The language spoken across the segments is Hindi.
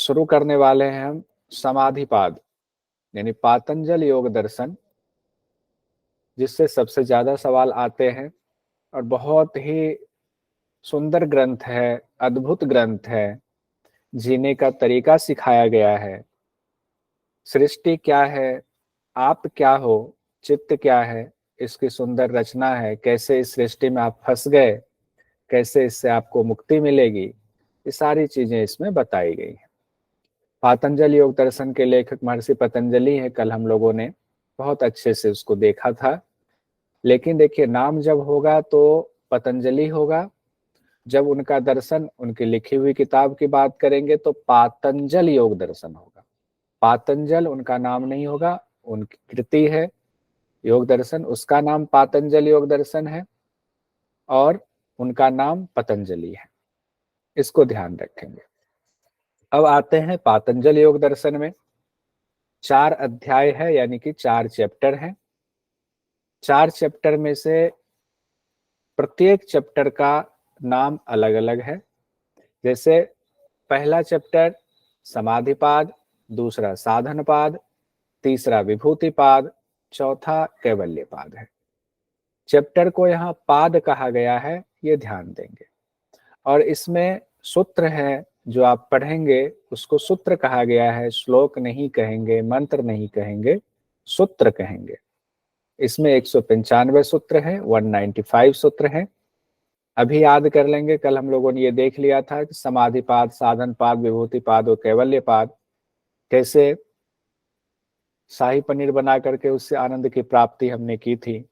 शुरू करने वाले हैं हम समाधिपाद यानी पातंजल योग दर्शन, जिससे सबसे ज्यादा सवाल आते हैं और बहुत ही सुंदर ग्रंथ है, अद्भुत ग्रंथ है। जीने का तरीका सिखाया गया है। सृष्टि क्या है, आप क्या हो, चित्त क्या है, इसकी सुंदर रचना है। कैसे इस सृष्टि में आप फंस गए, कैसे इससे आपको मुक्ति मिलेगी, ये सारी चीजें इसमें बताई गई हैं। पातंजल योग दर्शन के लेखक महर्षि पतंजलि है। कल हम लोगों ने बहुत अच्छे से उसको देखा था। लेकिन देखिए, नाम जब होगा तो पतंजलि होगा, जब उनका दर्शन, उनकी लिखी हुई किताब की बात करेंगे तो पातंजल योग दर्शन होगा। पातंजल उनका नाम नहीं होगा, उनकी कृति है योग दर्शन, उसका नाम पातंजल योग दर्शन है और उनका नाम पतंजलि है। इसको ध्यान रखेंगे। अब आते हैं पातंजल योग दर्शन में। 4 अध्याय है, यानी कि 4 चैप्टर हैं। 4 चैप्टर में से प्रत्येक चैप्टर का नाम अलग अलग है। जैसे पहला चैप्टर समाधिपाद, दूसरा साधनपाद, तीसरा विभूतिपाद, चौथा कैवल्यपाद है। चैप्टर को यहाँ पाद कहा गया है, ये ध्यान देंगे। और इसमें सूत्र है, जो आप पढ़ेंगे उसको सूत्र कहा गया है। श्लोक नहीं कहेंगे, मंत्र नहीं कहेंगे, सूत्र कहेंगे। इसमें 195 सूत्र है, 195 सूत्र है। अभी याद कर लेंगे, कल हम लोगों ने ये देख लिया था कि समाधिपाद, साधनपाद, विभूतिपाद और कैवल्यपाद कैसे शाही पनीर बना करके उससे आनंद की प्राप्ति हमने की थी।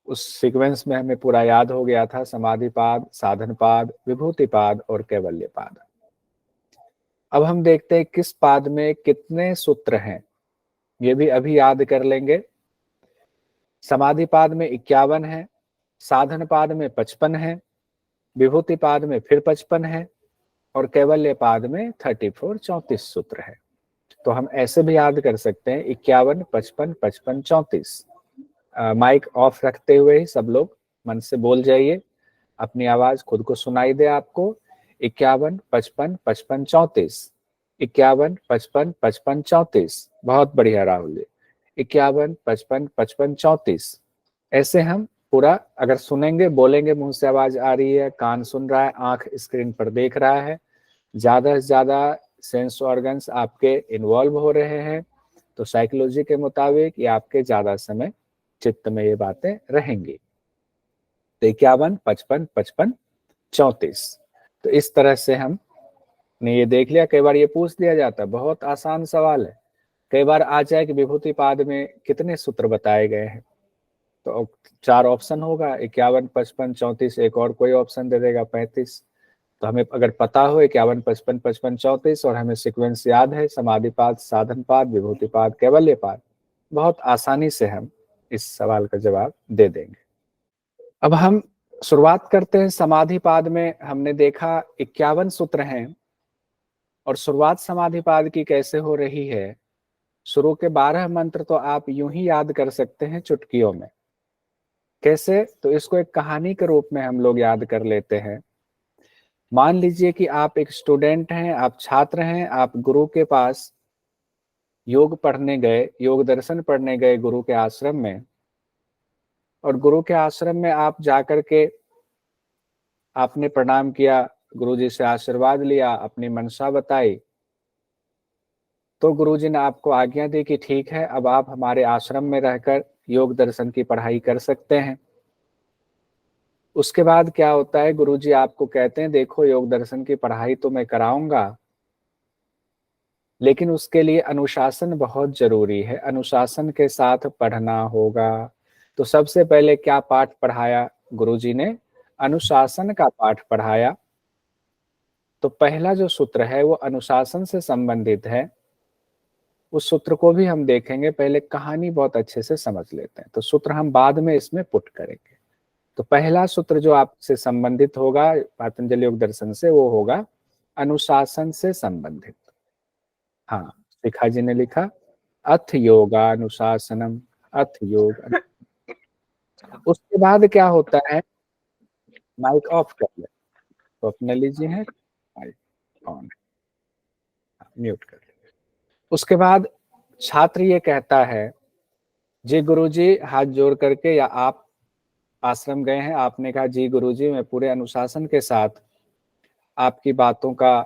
उस सीक्वेंस में हमें पूरा याद हो गया था। समाधिपाद, साधनपाद, विभूतिपाद और कैवल्यपाद। अब हम देखते हैं किस पाद में कितने सूत्र हैं, ये भी अभी याद कर लेंगे। समाधिपाद में 51 है, साधनपाद में 55 है, विभूतिपाद में फिर 55 है और कैवल्यपाद में 34 सूत्र है। तो हम ऐसे भी याद कर सकते हैं 51, 55, 55, 34। माइक ऑफ रखते हुए ही सब लोग मन से बोल जाइए, अपनी आवाज खुद को सुनाई दे आपको। 51, 55, 55, 34। 51, 55, 55, 34। बहुत बढ़िया राहुल जी। 51, 55, 55, 34। ऐसे हम पूरा अगर सुनेंगे, बोलेंगे, मुंह से आवाज आ रही है, कान सुन रहा है, आंख स्क्रीन पर देख रहा है, ज्यादा से ज्यादा सेंस ऑर्गन्स आपके इन्वॉल्व हो रहे हैं, तो साइकोलॉजी के मुताबिक ये आपके ज्यादा समय चित्त में ये बातें रहेंगी। तो 51, 55, 55, 34। तो इस तरह से हमने ये देख लिया। कई बार ये पूछ दिया जाता है, बहुत आसान सवाल है, कई बार आ जाए कि विभूतिपाद में कितने सूत्र बताए गए हैं, तो 4 ऑप्शन होगा, 51, 55, 34, एक और कोई ऑप्शन दे देगा 35। तो हमें अगर पता हो 51, 55, 55, 34 और हमें सीक्वेंस याद है समाधिपाद, साधनपाद, विभूतिपाद, कैवल्यपाद, बहुत आसानी से हम इस सवाल का जवाब दे देंगे। अब हम शुरुआत करते हैं समाधिपाद में। हमने देखा 51 सूत्र हैं और शुरुआत समाधिपाद की कैसे हो रही है। शुरू के 12 मंत्र तो आप यूं ही याद कर सकते हैं चुटकियों में। कैसे? तो इसको एक कहानी के रूप में हम लोग याद कर लेते हैं। मान लीजिए कि आप एक स्टूडेंट हैं, आप छात्र हैं, आप गुरु के पास योग पढ़ने गए, योग दर्शन पढ़ने गए गुरु के आश्रम में। और गुरु के आश्रम में आप जाकर के आपने प्रणाम किया, गुरुजी से आशीर्वाद लिया, अपनी मनसा बताई, तो गुरुजी ने आपको आज्ञा दी कि ठीक है, अब आप हमारे आश्रम में रहकर योग दर्शन की पढ़ाई कर सकते हैं। उसके बाद क्या होता है, गुरुजी आपको कहते हैं देखो योग दर्शन की पढ़ाई तो मैं कराऊंगा, लेकिन उसके लिए अनुशासन बहुत जरूरी है, अनुशासन के साथ पढ़ना होगा। तो सबसे पहले क्या पाठ पढ़ाया गुरुजी ने? अनुशासन का पाठ पढ़ाया। तो पहला जो सूत्र है वो अनुशासन से संबंधित है। उस सूत्र को भी हम देखेंगे, पहले कहानी बहुत अच्छे से समझ लेते हैं, तो सूत्र हम बाद में इसमें पुट करेंगे। तो पहला सूत्र जो आपसे संबंधित होगा पतंजलि योग दर्शन से, वो होगा अनुशासन से संबंधित। हाँ, शिखा जी ने लिखा अथ योगानुशासनम, अथ योग। उसके बाद क्या होता है, माइक ऑफ कर ले, तो अपने लीजिए है माइक ऑन। म्यूट कर लीजिए। उसके बाद छात्र ये कहता है, जी गुरुजी, हाथ जोड़ करके, या आप आश्रम गए हैं, आपने कहा जी गुरुजी मैं पूरे अनुशासन के साथ आपकी बातों का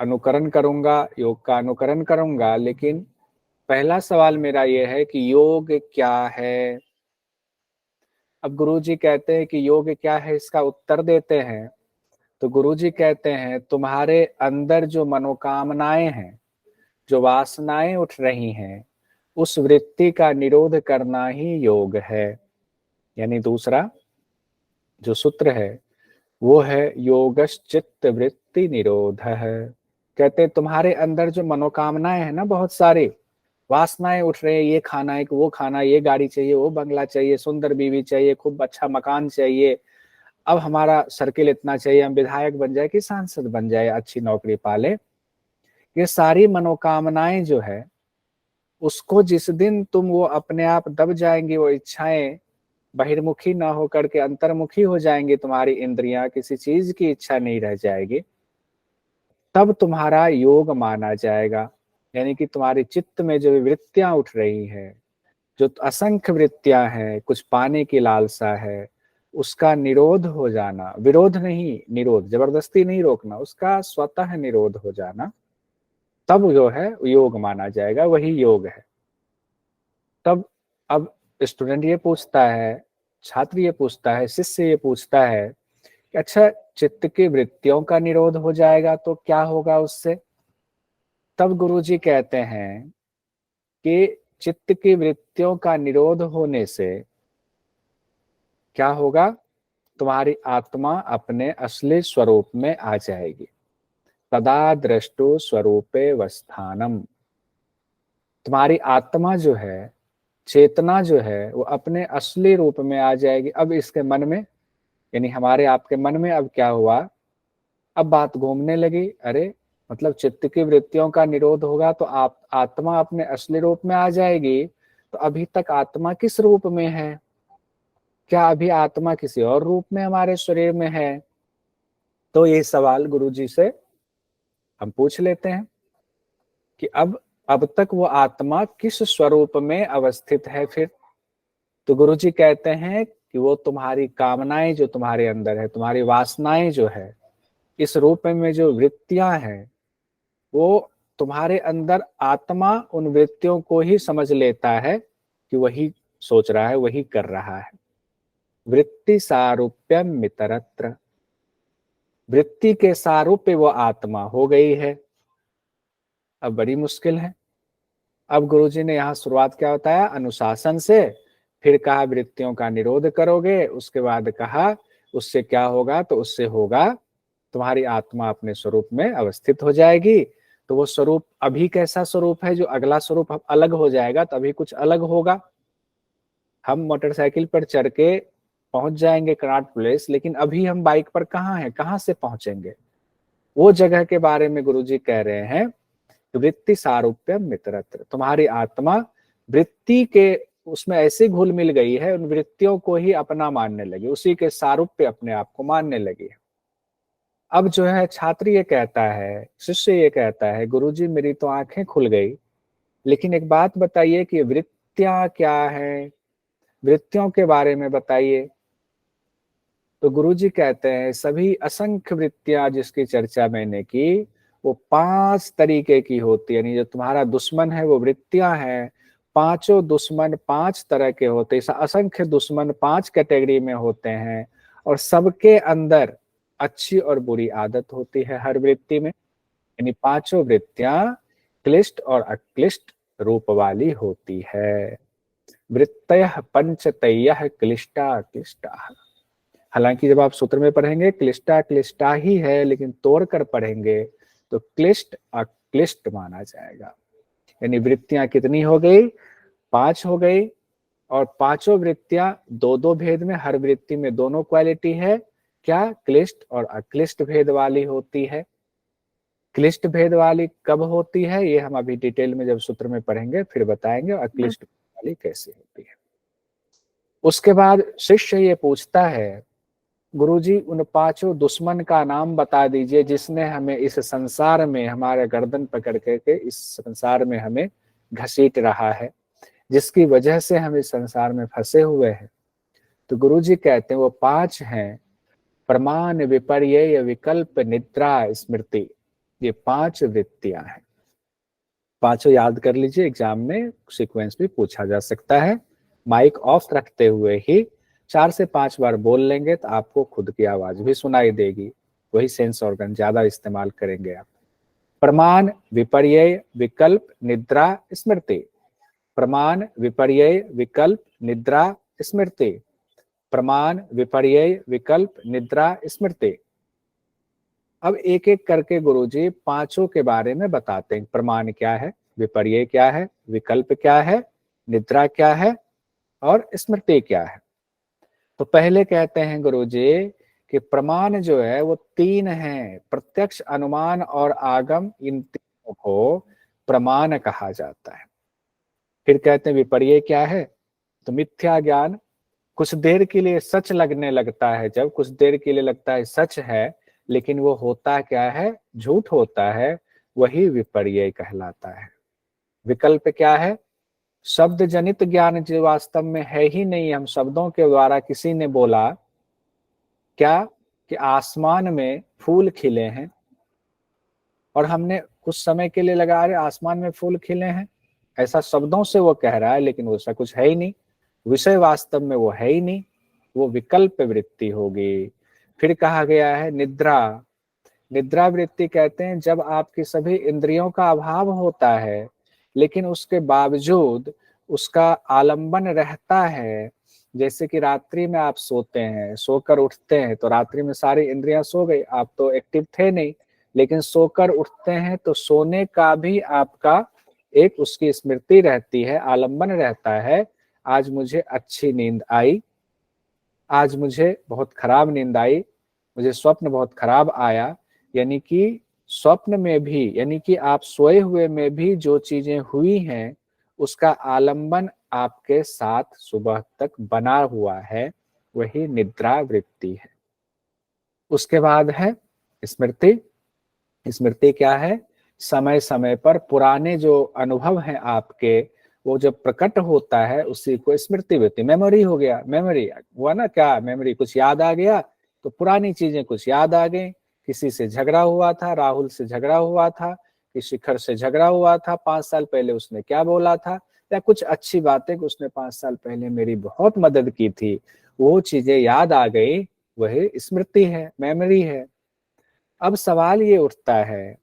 अनुकरण करूंगा, योग का अनुकरण करूंगा, लेकिन पहला सवाल मेरा यह है कि योग क्या है। अब गुरुजी कहते हैं कि योग क्या है, इसका उत्तर देते हैं तो गुरुजी कहते हैं तुम्हारे अंदर जो मनोकामनाएं हैं, जो वासनाएं उठ रही हैं, उस वृत्ति का निरोध करना ही योग है। यानी दूसरा जो सूत्र है वो है योगश्चित्त वृत्ति निरोध है। कहते तुम्हारे अंदर जो मनोकामनाएं हैं ना, बहुत सारी वासनाएं उठ रही है, ये खाना है, वो खाना, ये गाड़ी चाहिए, वो बंगला चाहिए, सुंदर बीवी चाहिए, खूब अच्छा मकान चाहिए, अब हमारा सर्किल इतना चाहिए, हम विधायक बन जाए कि सांसद बन जाए, अच्छी नौकरी पाले। ये सारी मनोकामनाएं जो है, उसको जिस दिन तुम वो अपने आप दब जाएंगी, वो इच्छाएं बहिर्मुखी ना होकर के अंतर्मुखी हो जाएंगी, तुम्हारी इंद्रियां किसी चीज की इच्छा नहीं रह जाएगी, तब तुम्हारा योग माना जाएगा। यानी कि तुम्हारे चित्त में जो वृत्तियां उठ रही है, जो असंख्य वृत्तियां हैं, कुछ पाने की लालसा है, उसका निरोध हो जाना, विरोध नहीं, निरोध, जबरदस्ती नहीं रोकना, उसका स्वतः निरोध हो जाना, तब जो है योग माना जाएगा, वही योग है। तब अब स्टूडेंट ये पूछता है, छात्र ये पूछता है, शिष्य ये पूछता है कि अच्छा, चित्त की वृत्तियों का निरोध हो जाएगा तो क्या होगा उससे। तब गुरुजी कहते हैं कि चित्त की वृत्तियों का निरोध होने से क्या होगा, तुम्हारी आत्मा अपने असली स्वरूप में आ जाएगी। तदा दृष्टो स्वरूपे वस्थानम। तुम्हारी आत्मा जो है, चेतना जो है, वो अपने असली रूप में आ जाएगी। अब इसके मन में, यानी हमारे आपके मन में अब क्या हुआ, अब बात घूमने लगी, अरे मतलब चित्त की वृत्तियों का निरोध होगा तो आप आत्मा अपने असली रूप में आ जाएगी, तो अभी तक आत्मा किस रूप में है, क्या अभी आत्मा किसी और रूप में हमारे शरीर में है। तो ये सवाल गुरुजी से हम पूछ लेते हैं कि अब तक वो आत्मा किस स्वरूप में अवस्थित है फिर। तो गुरुजी कहते हैं कि वो तुम्हारी कामनाएं जो तुम्हारे अंदर है, तुम्हारी वासनाएं जो है, इस रूप में जो वृत्तियां हैं, वो तुम्हारे अंदर आत्मा उन वृत्तियों को ही समझ लेता है कि वही सोच रहा है, वही कर रहा है। वृत्ति सारूप्यम मितरत्र। वृत्ति के सारूप्य वो आत्मा हो गई है। अब बड़ी मुश्किल है। अब गुरुजी ने यहाँ शुरुआत क्या बताया, अनुशासन से, फिर कहा वृत्तियों का निरोध करोगे, उसके बाद कहा उससे क्या होगा, तो उससे होगा तुम्हारी आत्मा अपने स्वरूप में अवस्थित हो जाएगी। तो वो स्वरूप अभी कैसा स्वरूप है, जो अगला स्वरूप अलग हो जाएगा, तभी कुछ अलग होगा। हम मोटरसाइकिल पर चढ़ के पहुंच जाएंगे कनॉट प्लेस, लेकिन अभी हम बाइक पर कहाँ हैं, कहाँ से पहुंचेंगे, वो जगह के बारे में गुरुजी कह रहे हैं। वृत्ति सारूप्यम मित्रत्र। तुम्हारी आत्मा वृत्ति के उसमें ऐसी घुल मिल गई है, उन वृत्तियों को ही अपना मानने लगी, उसी के सारूप्य अपने आप को मानने लगी है। अब जो है छात्र ये कहता है, शिष्य ये कहता है, गुरुजी मेरी तो आंखें खुल गई, लेकिन एक बात बताइए कि वृत्तियां क्या है, वृत्तियों के बारे में बताइए। तो गुरुजी कहते हैं सभी असंख्य वृत्तियां जिसकी चर्चा मैंने की, वो 5 तरीके की होती है। यानी जो तुम्हारा दुश्मन है वो वृत्तियां हैं। पांचों दुश्मन 5 तरह के होते हैं, असंख्य दुश्मन 5 कैटेगरी में होते हैं, और सबके अंदर अच्छी और बुरी आदत होती है हर वृत्ति में। यानी पांचों वृत्तियां क्लिष्ट और अक्लिष्ट रूप वाली होती है। वृत्तयः पंचतयः क्लिष्टा क्लिष्टा। हालांकि जब आप सूत्र में पढ़ेंगे क्लिष्टा क्लिष्टा ही है, लेकिन तोड़ कर पढ़ेंगे तो क्लिष्ट अक्लिष्ट माना जाएगा। यानी वृत्तियां कितनी हो गई, 5 हो गई, और पांचों वृत्तियां दो दो भेद में, हर वृत्ति में दोनों क्वालिटी है। क्या, क्लिष्ट और अक्लिष्ट भेद वाली होती है। क्लिष्ट भेद वाली कब होती है, ये हम अभी डिटेल में जब सूत्र में पढ़ेंगे फिर बताएंगे, और अक्लिष्ट वाली कैसे होती है। उसके बाद शिष्य ये पूछता है गुरुजी उन पांचों दुश्मन का नाम बता दीजिए जिसने हमें इस संसार में, हमारे गर्दन पकड़ करके इस संसार में हमें घसीट रहा है, जिसकी वजह से हम इस संसार में फंसे हुए हैं। तो गुरुजी कहते हैं वो पांच हैं, प्रमाण, विपर्यय, विकल्प, निद्रा, स्मृति। ये पांच वृत्तियां हैं। पांचों याद कर लीजिए, एग्जाम में सीक्वेंस भी पूछा जा सकता है। माइक ऑफ रखते हुए ही 4 से 5 बार बोल लेंगे तो आपको खुद की आवाज भी सुनाई देगी। वही सेंस ऑर्गन ज्यादा इस्तेमाल करेंगे आप। प्रमाण, विपर्यय, विकल्प, निद्रा, स्मृति। प्रमाण, विपर्यय, विकल्प, निद्रा, स्मृति। प्रमाण, विपर्यय, विकल्प, निद्रा, स्मृति। अब एक एक करके गुरुजी पांचों के बारे में बताते हैं। प्रमाण क्या है, विपर्यय क्या है, विकल्प क्या है, निद्रा क्या है और स्मृति क्या है। तो पहले कहते हैं गुरुजी कि प्रमाण जो है वो 3 हैं, प्रत्यक्ष, अनुमान और आगम। इन तीनों को प्रमाण कहा जाता है। फिर कहते हैं विपर्यय क्या है, तो मिथ्या ज्ञान, कुछ देर के लिए सच लगने लगता है, जब कुछ देर के लिए लगता है सच है लेकिन वो होता क्या है, झूठ होता है, वही विपर्यय कहलाता है। विकल्प क्या है, शब्द जनित ज्ञान जो वास्तव में है ही नहीं, हम शब्दों के द्वारा, किसी ने बोला क्या कि आसमान में फूल खिले हैं और हमने कुछ समय के लिए लगा रहे आसमान में फूल खिले हैं, ऐसा शब्दों से वो कह रहा है लेकिन वैसा कुछ है ही नहीं, विषय वास्तव में वो है ही नहीं, वो विकल्प वृत्ति होगी। फिर कहा गया है निद्रा। निद्रा वृत्ति कहते हैं जब आपकी सभी इंद्रियों का अभाव होता है लेकिन उसके बावजूद उसका आलंबन रहता है। जैसे कि रात्रि में आप सोते हैं, सोकर उठते हैं तो रात्रि में सारी इंद्रियां सो गई, आप तो एक्टिव थे नहीं, लेकिन सोकर उठते हैं तो सोने का भी आपका एक उसकी स्मृति रहती है, आलंबन रहता है। आज मुझे अच्छी नींद आई, आज मुझे बहुत खराब नींद आई, मुझे स्वप्न बहुत खराब आया। यानी कि स्वप्न में भी, यानी कि आप सोए हुए में भी जो चीजें हुई हैं उसका आलंबन आपके साथ सुबह तक बना हुआ है, वही निद्रा वृत्ति है। उसके बाद है स्मृति। स्मृति क्या है, समय समय पर पुराने जो अनुभव हैं आपके, वो जब प्रकट होता है उसी को स्मृति वृत्ति, मेमोरी हो गया, मेमोरी हुआ ना, क्या मेमोरी, कुछ याद आ गया तो पुरानी चीजें कुछ याद आ गई। किसी से झगड़ा हुआ था, राहुल से झगड़ा हुआ था, कि शिखर से झगड़ा हुआ था 5 साल पहले, उसने क्या बोला था, या कुछ अच्छी बातें कि उसने 5 साल पहले मेरी बहुत मदद की थी, वो चीजें याद आ गई, वही स्मृति है, मेमोरी है। अब सवाल ये उठता है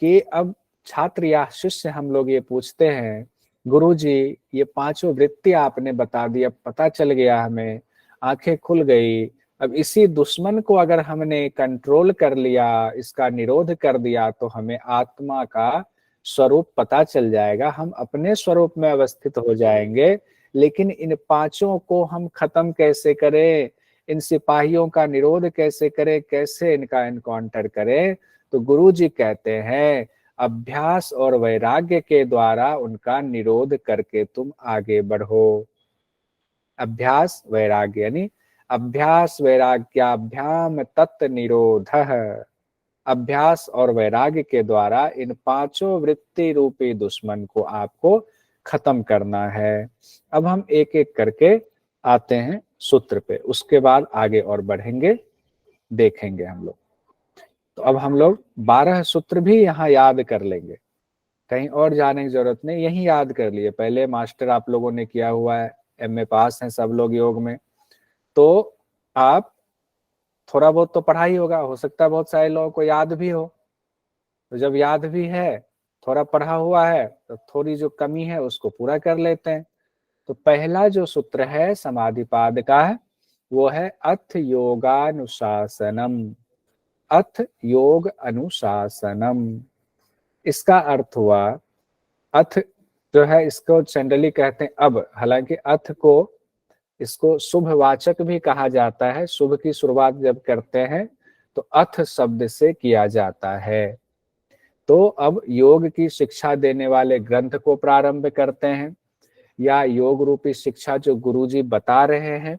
कि अब छात्र या शिष्य हम लोग ये पूछते हैं, गुरुजी ये पांचों वृत्ति आपने बता दी, अब पता चल गया, हमें आंखें खुल गई, अब इसी दुश्मन को अगर हमने कंट्रोल कर लिया, इसका निरोध कर दिया तो हमें आत्मा का स्वरूप पता चल जाएगा, हम अपने स्वरूप में अवस्थित हो जाएंगे। लेकिन इन पांचों को हम खत्म कैसे करें, इन सिपाहियों का निरोध कैसे करें, कैसे इनका एनकाउंटर करें। तो गुरु जी कहते हैं अभ्यास और वैराग्य के द्वारा उनका निरोध करके तुम आगे बढ़ो। अभ्यास वैराग्य, यानी अभ्यास वैराग्याभ्याम तत् निरोधः। अभ्यास और वैराग्य के द्वारा इन पांचों वृत्ति रूपी दुश्मन को आपको खत्म करना है। अब हम एक एक करके आते हैं सूत्र पे, उसके बाद आगे और बढ़ेंगे, देखेंगे हम लोग। तो अब हम लोग 12 सूत्र भी यहाँ याद कर लेंगे, कहीं और जाने की जरूरत नहीं, यही याद कर लिए। पहले मास्टर आप लोगों ने किया हुआ है, एमए पास हैं सब लोग योग में, तो आप थोड़ा बहुत तो पढ़ा ही होगा, हो सकता है बहुत सारे लोगों को याद भी हो। तो जब याद भी है, थोड़ा पढ़ा हुआ है, तो थोड़ी जो कमी है उसको पूरा कर लेते हैं। तो पहला जो सूत्र है समाधिपाद का है वो है अथ योगानुशासनम। अथ योग अनुशासनम, इसका अर्थ हुआ, अथ जो है इसको जनरली कहते हैं अब, हालांकि अथ को इसको शुभवाचक भी कहा जाता है, शुभ की शुरुआत जब करते हैं तो अथ शब्द से किया जाता है। तो अब योग की शिक्षा देने वाले ग्रंथ को प्रारंभ करते हैं, या योग रूपी शिक्षा जो गुरुजी बता रहे हैं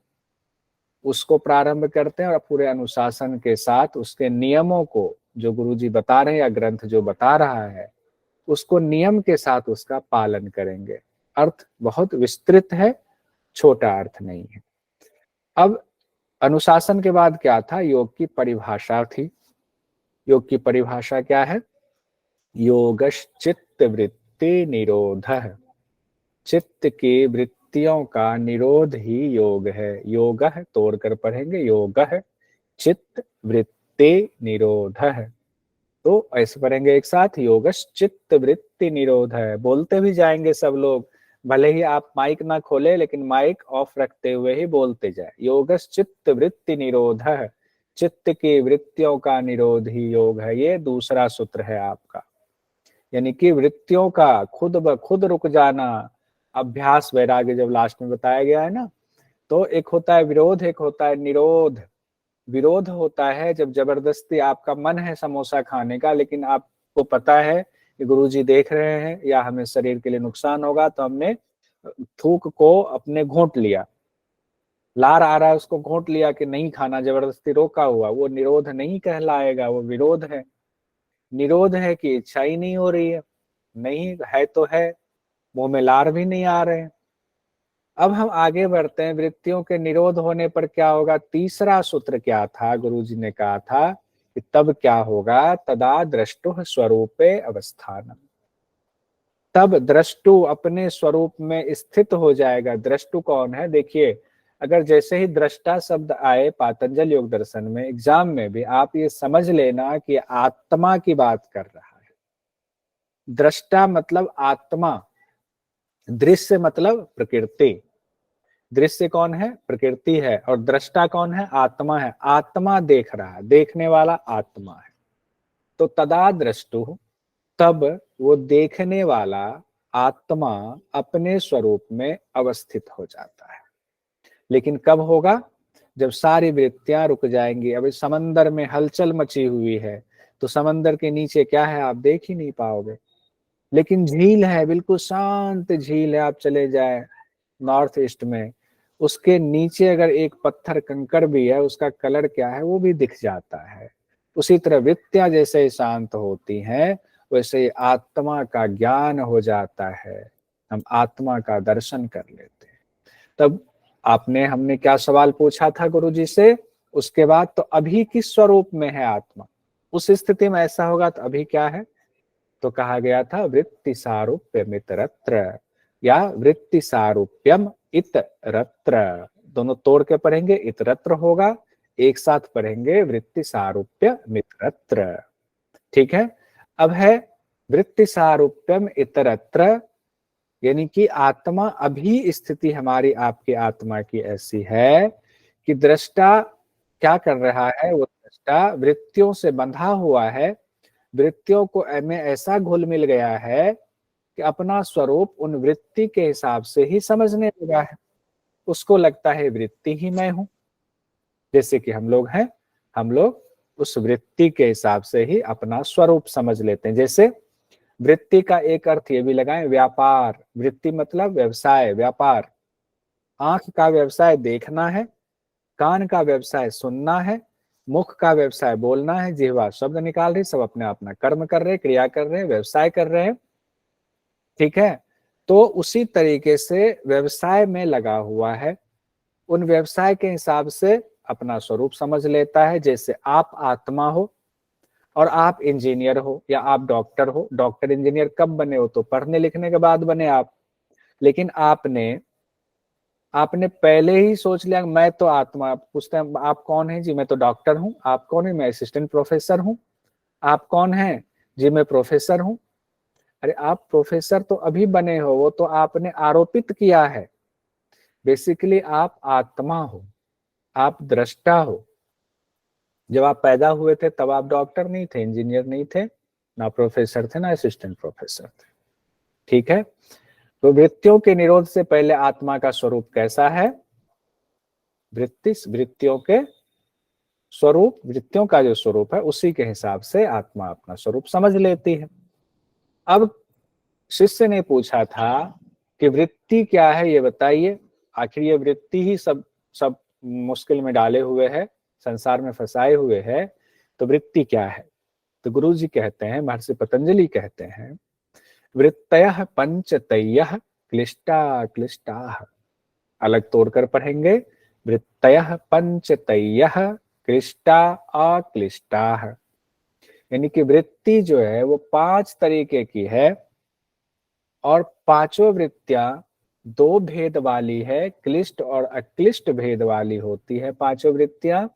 उसको प्रारंभ करते हैं और पूरे अनुशासन के साथ उसके नियमों को जो गुरुजी बता रहे हैं या ग्रंथ जो बता रहा है उसको नियम के साथ उसका पालन करेंगे। अर्थ बहुत विस्तृत है, छोटा अर्थ नहीं है। अब अनुशासन के बाद क्या था? योग की परिभाषा थी। योग की परिभाषा क्या है? योगश्चित्त वृत्ति निरोधः। चित्त की वृत्तियों का निरोध ही योग है। योग है तोड़कर पढ़ेंगे, योग है चित्त वृत्ति निरोधः। तो ऐसे पढ़ेंगे एक साथ, योगश्चित्त वृत्ति निरोध है। बोलते भी जाएंगे सब लोग, भले ही आप माइक ना खोले लेकिन माइक ऑफ रखते हुए ही बोलते जाए। योगश्चित्त वृत्ति निरोध है, चित्त की वृत्तियों का निरोध ही योग है। ये दूसरा सूत्र है आपका, यानी कि वृत्तियों का खुद ब खुद रुक जाना। अभ्यास वैराग्य जब लास्ट में बताया गया है ना, तो एक होता है विरोध, एक होता है निरोध। विरोध होता है जब जबरदस्ती आपका मन है समोसा खाने का, लेकिन आपको पता है कि गुरुजी देख रहे हैं या हमें शरीर के लिए नुकसान होगा, तो हमने थूक को अपने घोंट लिया। लार आ रहा है उसको घोंट लिया कि नहीं खाना, जबरदस्ती रोका हुआ, वो निरोध नहीं कहलाएगा, वो विरोध है। निरोध है कि इच्छा ही नहीं हो रही है, नहीं है तो है, मुंह में लार भी नहीं आ रहे हैं। अब हम आगे बढ़ते हैं, वृत्तियों के निरोध होने पर क्या होगा? तीसरा सूत्र क्या था? गुरुजी ने कहा था कि तब क्या होगा? तदा द्रष्टुः स्वरूपे अवस्थानम्। तब द्रष्टु अपने स्वरूप में स्थित हो जाएगा। द्रष्टु कौन है? देखिए, अगर जैसे ही दृष्टा शब्द आए पातंजल योग दर्शन में, एग्जाम में भी, आप ये समझ लेना कि आत्मा की बात कर रहा है। दृष्टा मतलब आत्मा, दृश्य मतलब प्रकृति। दृश्य कौन है? प्रकृति है, और दृष्टा कौन है? आत्मा है। आत्मा देख रहा है, देखने वाला आत्मा है। तो तदा द्रष्टु, तब वो देखने वाला आत्मा अपने स्वरूप में अवस्थित हो जाता है। लेकिन कब होगा? जब सारी वृत्तियां रुक जाएंगी। अभी समंदर में हलचल मची हुई है, तो समंदर के नीचे क्या है आप देख ही नहीं पाओगे, लेकिन झील है, बिल्कुल शांत झील है। आप चले जाए नॉर्थ ईस्ट में, उसके नीचे अगर एक पत्थर कंकड़ भी है, उसका कलर क्या है वो भी दिख जाता है। उसी तरह वृत्तियां जैसे शांत होती हैं, वैसे ही आत्मा का ज्ञान हो जाता है, हम आत्मा का दर्शन कर लेते हैं। तब हमने क्या सवाल पूछा था गुरुजी से? उसके बाद तो अभी किस स्वरूप में है आत्मा? उस स्थिति में ऐसा होगा तो अभी क्या है? तो कहा गया था वृत्ति सारूप्यम इतरत्र, या वृत्ति सारूप्यम इतरत्र। दोनों तोड़ के पढ़ेंगे, इतरत्र होगा, एक साथ पढ़ेंगे वृत्ति सारूप्य मित्रत्र। ठीक है। अब है वृत्ति सारूप्यम इतरत्र, यानी कि आत्मा, अभी स्थिति हमारी आपकी आत्मा की ऐसी है कि दृष्टा क्या कर रहा है? वो दृष्टा वृत्तियों से बंधा हुआ है, वृत्तियों को में ऐसा घुल मिल गया है कि अपना स्वरूप उन वृत्ति के हिसाब से ही समझने लगा है। उसको लगता है वृत्ति ही मैं हूं। जैसे कि हम लोग हैं, हम लोग उस वृत्ति के हिसाब से ही अपना स्वरूप समझ लेते हैं। जैसे वृत्ति का एक अर्थ ये भी लगाएं, व्यापार। वृत्ति मतलब व्यवसाय, व्यापार। आंख का व्यवसाय देखना है, कान का व्यवसाय सुनना है, मुख का व्यवसाय बोलना है, जिह्वा शब्द निकाल रही, सब अपने अपना कर्म कर रहे, क्रिया कर रहे, व्यवसाय कर रहे हैं। ठीक है। तो उसी तरीके से व्यवसाय में लगा हुआ है, उन व्यवसाय के हिसाब से अपना स्वरूप समझ लेता है। जैसे आप आत्मा हो और आप इंजीनियर हो या आप डॉक्टर हो। डॉक्टर इंजीनियर कब बने हो? तो पढ़ने लिखने के बाद बने आप। लेकिन आपने पहले ही सोच लिया मैं तो आत्मा। पूछते हैं आप कौन है? जी मैं तो डॉक्टर हूँ। आप कौन है? मैं असिस्टेंट प्रोफेसर हूँ। आप कौन है? जी मैं प्रोफेसर हूँ। अरे आप प्रोफेसर तो अभी बने हो, वो तो आपने आरोपित किया है। बेसिकली आप आत्मा हो, आप दृष्टा हो। जब आप पैदा हुए थे तब आप डॉक्टर नहीं थे, इंजीनियर नहीं थे, ना प्रोफेसर थे, ना असिस्टेंट प्रोफेसर थे। ठीक है। तो वृत्तियों के निरोध से पहले आत्मा का स्वरूप कैसा है? वृत्तियों के स्वरूप, वृत्तियों का जो स्वरूप है उसी के हिसाब से आत्मा अपना स्वरूप समझ लेती है। अब शिष्य ने पूछा था कि वृत्ति क्या है ये बताइए। आखिर ये वृत्ति ही सब मुश्किल में डाले हुए है, संसार में फंसाए हुए है, तो वृत्ति क्या है? तो गुरु जी कहते हैं, महर्षि पतंजलि कहते हैं, वृत्तयः पंचतयः क्लिष्टा क्लिष्टाः। अलग तोड़कर पढ़ेंगे, वृत्तयः पंचतयः क्लिष्टा अक्लिष्टाः। यानी कि वृत्ति जो है वो 5 तरीके की है और पांचों वृत्तियां 2 भेद वाली है, क्लिष्ट और अक्लिष्ट भेद वाली होती है पांचों वृत्तियां।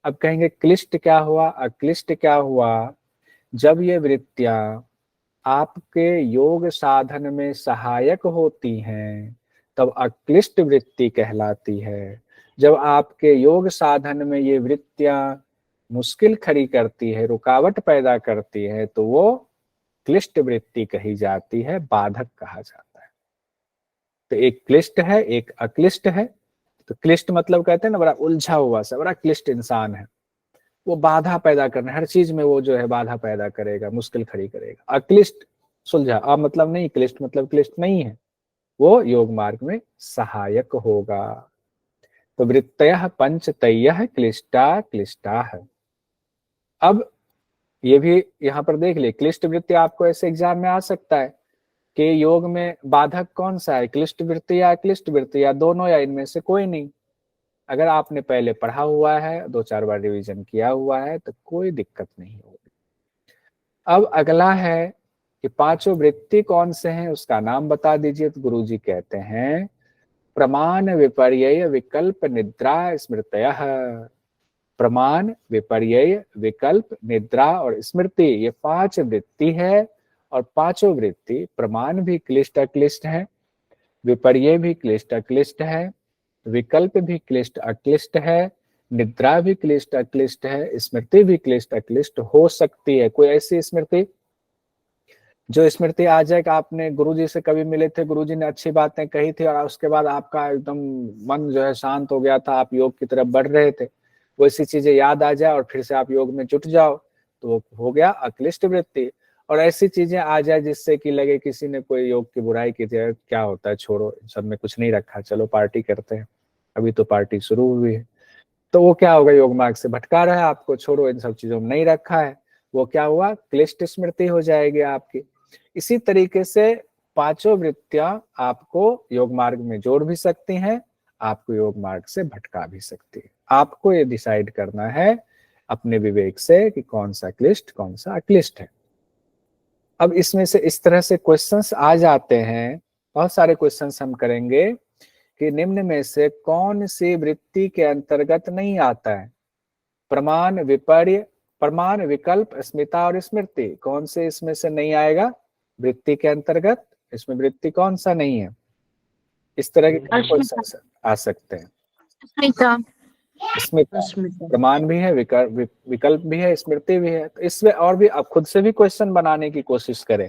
अब कहेंगे क्लिष्ट क्या हुआ, अक्लिष्ट क्या हुआ? जब ये वृत्तियां आपके योग साधन में सहायक होती हैं तब अक्लिष्ट वृत्ति कहलाती है। जब आपके योग साधन में ये वृत्तियां मुश्किल खड़ी करती है, रुकावट पैदा करती है, तो वो क्लिष्ट वृत्ति कही जाती है, बाधक कहा जाता है। तो एक क्लिष्ट है, एक अक्लिष्ट है। तो क्लिष्ट मतलब कहते हैं ना, बड़ा उलझा हुआ सा, बड़ा क्लिष्ट इंसान है, वो बाधा पैदा करना, हर चीज में वो जो है बाधा पैदा करेगा, मुश्किल खड़ी करेगा। अक्लिष्ट सुलझा, अब मतलब नहीं, क्लिष्ट मतलब क्लिष्ट नहीं है, वो योग मार्ग में सहायक होगा। तो वृत्तयः पंचतयः क्लिष्टा क्लिष्टाः। अब ये भी यहाँ पर देख ले, क्लिष्ट वृत्ति आपको ऐसे एग्जाम में आ सकता है कि योग में बाधक कौन सा है, क्लिष्ट वृत्ति या अक्लिष्ट वृत्ति, या दोनों, या इनमें से कोई नहीं। अगर आपने पहले पढ़ा हुआ है, 2-4 बार रिवीजन किया हुआ है, तो कोई दिक्कत नहीं होगी। अब अगला है कि पांचों वृत्ति कौन से हैं, उसका नाम बता दीजिए। तो गुरु जी कहते हैं, प्रमाण विपर्यय विकल्प निद्रा स्मृतयः। प्रमाण, विपर्यय, विकल्प, निद्रा और स्मृति, ये 5 वृत्ति है। और पांचों वृत्ति, प्रमाण भी क्लिष्ट अक्लिष्ट है, विपर्यय भी क्लिष्ट अक्लिष्ट है, विकल्प भी क्लिष्ट अक्लिष्ट है, निद्रा भी क्लिष्ट अक्लिष्ट है, स्मृति भी क्लिष्ट अक्लिष्ट हो सकती है। कोई ऐसी स्मृति जो स्मृति आ जाए कि आपने गुरुजी से कभी मिले थे, गुरुजी ने अच्छी बातें कही थी और उसके बाद आपका एकदम मन जो है शांत हो गया था, आप योग की तरफ बढ़ रहे थे, वैसी चीजें याद आ जाए और फिर से आप योग में जुट जाओ, तो हो गया अक्लिष्ट वृत्ति। और ऐसी चीजें आ जाए जिससे कि लगे किसी ने कोई योग की बुराई की थी, क्या होता है, छोड़ो, सब में कुछ नहीं रखा, चलो पार्टी करते हैं, अभी तो पार्टी शुरू हुई है, तो वो क्या होगा, योग मार्ग से भटका रहा है आपको, छोड़ो, इन सब चीजों में नहीं रखा है, वो क्या हुआ, क्लिष्ट स्मृति हो जाएगी आपकी। इसी तरीके से पांचों वृत्तियां आपको योग मार्ग में जोड़ भी सकती हैं, आपको योग मार्ग से भटका भी सकती है। आपको ये डिसाइड करना है अपने विवेक से कि कौन सा क्लिष्ट कौन सा अक्लिष्ट है। अब इसमें से इस तरह से क्वेश्चंस आ जाते हैं, बहुत सारे क्वेश्चंस हम करेंगे कि निम्न में से कौन सी वृत्ति के अंतर्गत नहीं आता है, प्रमाण, विपर्य, प्रमाण, विकल्प, अस्मिता और स्मृति, कौन से इसमें से नहीं आएगा वृत्ति के अंतर्गत, इसमें वृत्ति कौन सा नहीं है, इस तरह के क्वेश्चन आ सकते हैं। स्मिता, प्रमाण भी है, विकल्प भी है, स्मृति भी है। तो इसमें और भी आप खुद से भी क्वेश्चन बनाने की कोशिश करें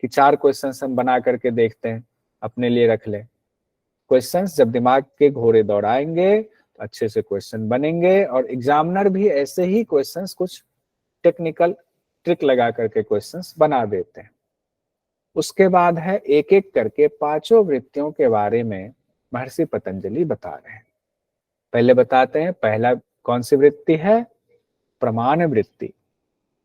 कि 4 क्वेश्चन हम बना करके देखते हैं, अपने लिए रख ले क्वेश्चंस। जब दिमाग के घोड़े दौड़ाएंगे तो अच्छे से क्वेश्चन बनेंगे, और एग्जामिनर भी ऐसे ही क्वेश्चंस कुछ टेक्निकल ट्रिक लगा करके क्वेश्चंस बना देते हैं। उसके बाद है एक एक करके पांचों वृत्तियों के बारे में महर्षि पतंजलि बता रहे हैं। पहले बताते हैं, पहला कौन सी वृत्ति है, प्रमाण वृत्ति।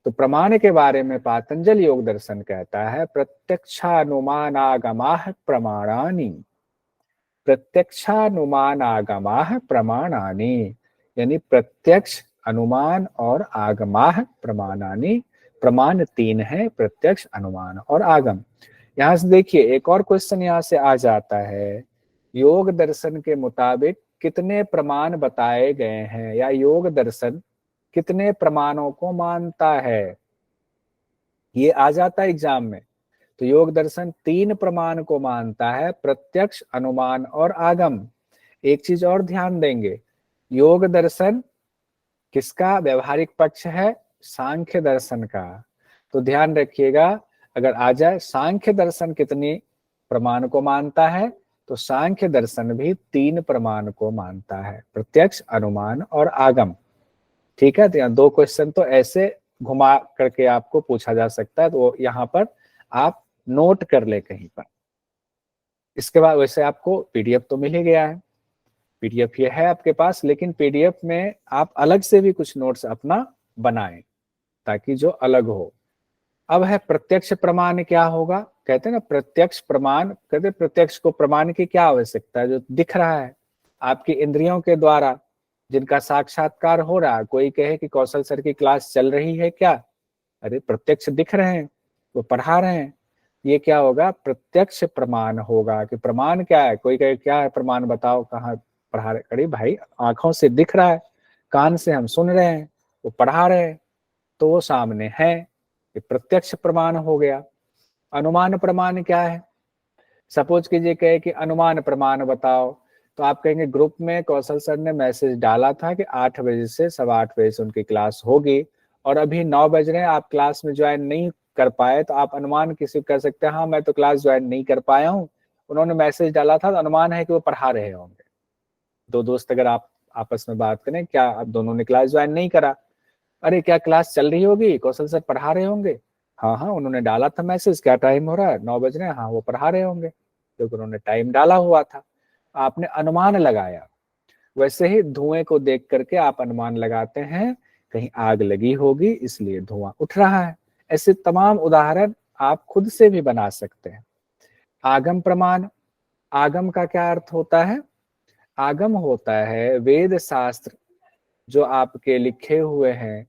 तो प्रमाण के बारे में पातंजल योग दर्शन कहता है, प्रत्यक्षानुमानागमाः प्रमाणानि। प्रत्यक्षानुमानागमाः प्रमाणानि, यानी प्रत्यक्ष, अनुमान और आगमाः प्रमाणानि। प्रमाण 3 है, प्रत्यक्ष, अनुमान और आगम। यहां से देखिए एक और क्वेश्चन यहां से आ जाता है, योग दर्शन के मुताबिक कितने प्रमाण बताए गए हैं, या योग दर्शन कितने प्रमाणों को मानता है, ये आ जाता है एग्जाम में। तो योग दर्शन 3 प्रमाण को मानता है, प्रत्यक्ष, अनुमान और आगम। एक चीज और ध्यान देंगे, योग दर्शन किसका व्यवहारिक पक्ष है, सांख्य दर्शन का। तो ध्यान रखिएगा, अगर आ जाए सांख्य दर्शन कितनी प्रमाण को मानता है, तो सांख्य दर्शन भी 3 प्रमाण को मानता है, प्रत्यक्ष, अनुमान और आगम। ठीक है, तो यहाँ 2 क्वेश्चन तो ऐसे घुमा करके आपको पूछा जा सकता है, तो यहाँ पर आप नोट कर ले कहीं पर। इसके बाद वैसे आपको पीडीएफ तो मिल ही गया है, पीडीएफ ये है आपके पास, लेकिन पीडीएफ में आप अलग से भी कुछ नोट्स अपना बनाएं ताकि जो अलग हो। अब है प्रत्यक्ष प्रमाण क्या होगा, कहते हैं ना प्रत्यक्ष प्रमाण, कहते हैं प्रत्यक्ष को प्रमाण की क्या आवश्यकता है, जो दिख रहा है आपकी इंद्रियों के द्वारा, जिनका साक्षात्कार हो रहा है। कोई कहे कि कौशल सर की क्लास चल रही है क्या, अरे प्रत्यक्ष दिख रहे हैं, वो पढ़ा रहे हैं, ये क्या होगा, प्रत्यक्ष प्रमाण होगा। कि प्रमाण क्या है, कोई कहे क्या है प्रमाण बताओ, कहाँ पढ़ा रहे, अरे भाई आंखों से दिख रहा है, कान से हम सुन रहे हैं, वो पढ़ा रहे हैं, तो वो सामने है, ये प्रत्यक्ष प्रमाण हो गया। अनुमान प्रमाण क्या है, सपोज कीजिए कहे कि अनुमान प्रमाण बताओ, तो आप कहेंगे ग्रुप में कौशल सर ने मैसेज डाला था कि 8 बजे से 8:15 से उनकी क्लास होगी, और अभी 9 बज रहे हैं, आप क्लास में ज्वाइन नहीं कर पाए, तो आप अनुमान किसी कर सकते हैं, हाँ मैं तो क्लास ज्वाइन नहीं कर पाया हूँ, उन्होंने मैसेज डाला था, तो अनुमान है कि वो पढ़ा रहे होंगे। दो दोस्त अगर आप आपस में बात करें, क्या आप दोनों ने क्लास ज्वाइन नहीं करा, अरे क्या क्लास चल रही होगी, कौशल सर पढ़ा रहे होंगे, हाँ हाँ उन्होंने डाला था मैसेज, क्या टाइम हो रहा है, 9 बज रहे हैं, हाँ वो पढ़ा रहे होंगे, क्योंकि उन्होंने टाइम डाला हुआ था, आपने अनुमान लगाया। वैसे ही धुएं को देख करके आप अनुमान लगाते हैं कहीं आग लगी होगी इसलिए धुआं उठ रहा है। ऐसे तमाम उदाहरण आप खुद से भी बना सकते हैं। आगम प्रमाण, आगम का क्या अर्थ होता है, आगम होता है वेद शास्त्र जो आपके लिखे हुए हैं,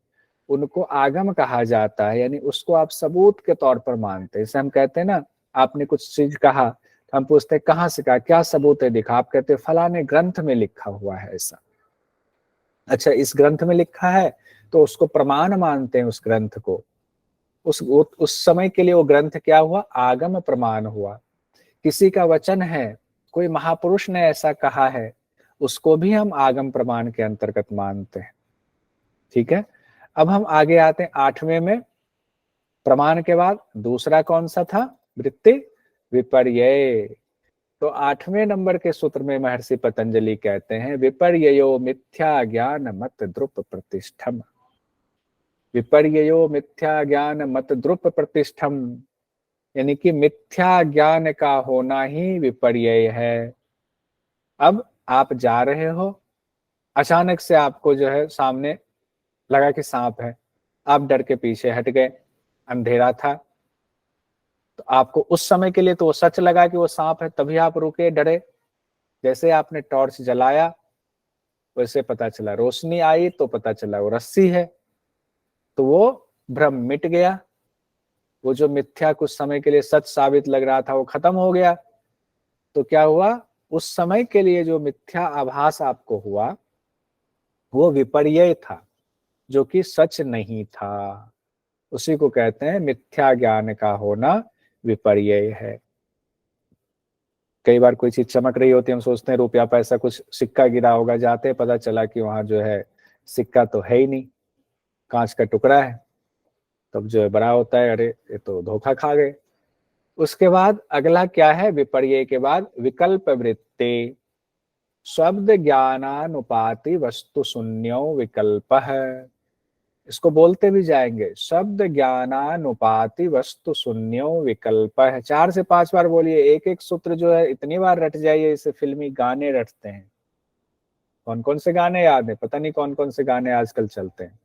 उनको आगम कहा जाता है, यानी उसको आप सबूत के तौर पर मानते हैं। जैसे हम कहते हैं ना, आपने कुछ चीज कहा, हम पूछते हैं कहाँ से कहा, क्या सबूत है दिखा, आप कहते हैं फलाने ग्रंथ में लिखा हुआ है ऐसा। अच्छा इस ग्रंथ में लिखा है, तो उसको प्रमाण मानते हैं उस ग्रंथ को। उस समय के लिए वो ग्रंथ क्या हुआ, आगम प्रमाण हुआ। किसी का वचन है, कोई महापुरुष ने ऐसा कहा है, उसको भी हम आगम प्रमाण के अंतर्गत मानते हैं। ठीक है, अब हम आगे आते हैं 8वें में। प्रमाण के बाद दूसरा कौन सा था, वृत्ति विपर्यय। तो 8वें नंबर के सूत्र में महर्षि पतंजलि कहते हैं विपर्ययो मिथ्या ज्ञान मत द्रुप प्रतिष्ठम। विपर्ययो मिथ्या ज्ञान मत द्रुप प्रतिष्ठम, यानी कि मिथ्या ज्ञान का होना ही विपर्यय है। अब आप जा रहे हो, अचानक से आपको जो है सामने लगा कि सांप है, आप डर के पीछे हट गए, अंधेरा था, तो आपको उस समय के लिए तो वो सच लगा कि वो सांप है, तभी आप रुके डरे। जैसे आपने टॉर्च जलाया, वैसे पता चला, रोशनी आई तो पता चला वो रस्सी है, तो वो भ्रम मिट गया। वो जो मिथ्या कुछ समय के लिए सच साबित लग रहा था वो खत्म हो गया। तो क्या हुआ, उस समय के लिए जो मिथ्या आभास आपको हुआ वो विपर्यय था, जो कि सच नहीं था। उसी को कहते हैं मिथ्या ज्ञान का होना विपर्यय है। कई बार कोई चीज चमक रही होती है, हम सोचते हैं रुपया पैसा कुछ सिक्का गिरा होगा, जाते पता चला कि वहां जो है सिक्का तो है ही नहीं, कांच का टुकड़ा है। तब जो है बड़ा होता है, अरे ये तो धोखा खा गए। उसके बाद अगला क्या है, विपर्यय के बाद विकल्प वृत्ति। शब्द ज्ञानानुपाति वस्तु शून्यो विकल्प है। इसको बोलते भी जाएंगे, शब्द ज्ञानानुपाति वस्तु शून्यो विकल्प है। 4 से 5 बार बोलिए, एक एक सूत्र जो है इतनी बार रट जाइए, इसे फिल्मी गाने रटते हैं। कौन कौन से गाने याद है, पता नहीं कौन कौन से गाने आजकल चलते हैं।